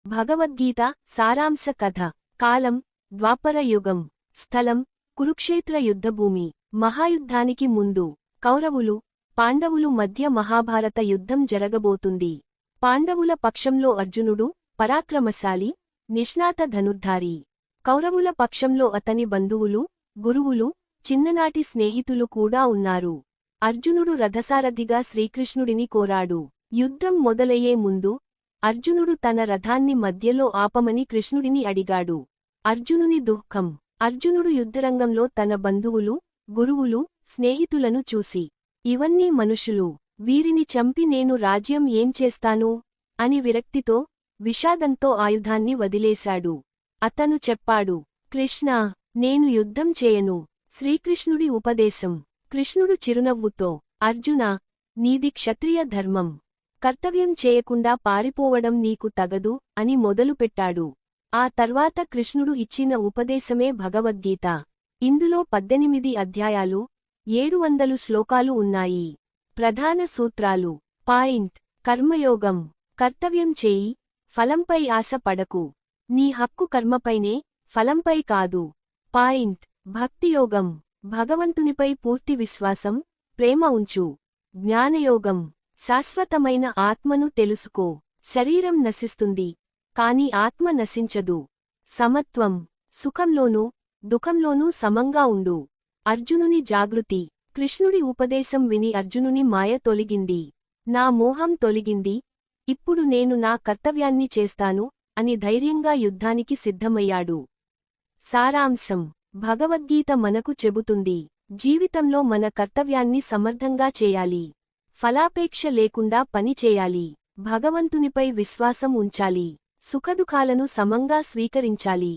భగవద్గీత సారాంశ కథ. కాలం ద్వాపర యుగం. స్థలం కురుక్షేత్ర యుద్ధభూమి. మహాయుద్ధానికి ముందు కౌరవులు పాండవులు మధ్య మహాభారత యుద్ధం జరగబోతుంది. పాండవుల పక్షంలో అర్జునుడు పరాక్రమశాలి, నిష్ణాత ధనుర్ధారి. కౌరవుల పక్షంలో అతని బంధువులు, గురువులు, చిన్ననాటి స్నేహితులు కూడా ఉన్నారు. అర్జునుడు రథసారథిగా శ్రీకృష్ణుడిని కోరాడు. యుద్ధం మొదలయ్యే ముందు అర్జునుడు తన రథాన్ని మధ్యలో ఆపమని కృష్ణుడిని అడిగాడు. అర్జునుని దుఃఖం. అర్జునుడు యుద్ధరంగంలో తన బంధువులు, గురువులు, స్నేహితులను చూసి, ఇవన్నీ మనుషులు, వీరిని చంపి నేను రాజ్యం ఏం చేస్తాను అని విరక్తితో, విషాదంతో ఆయుధాన్ని వదిలేశాడు. అతను చెప్పాడు, కృష్ణా, నేను యుద్ధం చేయను. శ్రీకృష్ణుడి ఉపదేశం. కృష్ణుడు చిరునవ్వుతో, అర్జునా, నీది క్షత్రియ ధర్మం. కర్తవ్యం చేయకుండా పారిపోవడం నీకు తగదు అని మొదలుపెట్టాడు. ఆ తర్వాత కృష్ణుడు ఇచ్చిన ఉపదేశమే భగవద్గీత. ఇందులో 18 అధ్యాయాలు, 700 శ్లోకాలు ఉన్నాయి. ప్రధాన సూత్రాలు. పాయింట్. కర్మయోగం. కర్తవ్యం చేయి, ఫలంపై ఆశ పడకు. నీ హక్కు కర్మపైనే, ఫలంపై కాదు. పాయింట్. భక్తియోగం. భగవంతునిపై పూర్తి విశ్వాసం, ప్రేమ ఉంచు. జ్ఞానయోగం. శాశ్వతమైన ఆత్మను తెలుసుకో. శరీరం నశిస్తుంది, కాని ఆత్మ నశించదు. సమత్వం. సుఖంలోనూ దుఃఖంలోనూ సమంగా ఉండు. అర్జునుని జాగృతి. కృష్ణుడి ఉపదేశం విని అర్జునుని మాయ తొలగింది. నా మోహం తొలగింది, ఇప్పుడు నేను నా కర్తవ్యాన్ని చేస్తాను అని ధైర్యంగా యుద్ధానికి సిద్ధమయ్యాడు. సారాంశం. భగవద్గీత మనకు చెబుతుంది, జీవితంలో మన కర్తవ్యాన్ని సమర్థంగా చేయాలి. ఫలాపేక్ష లేకుండా పని చేయాలి. భగవంతునిపై విశ్వాసం ఉంచాలి. సుఖదుఖాలను సమంగా స్వీకరించాలి.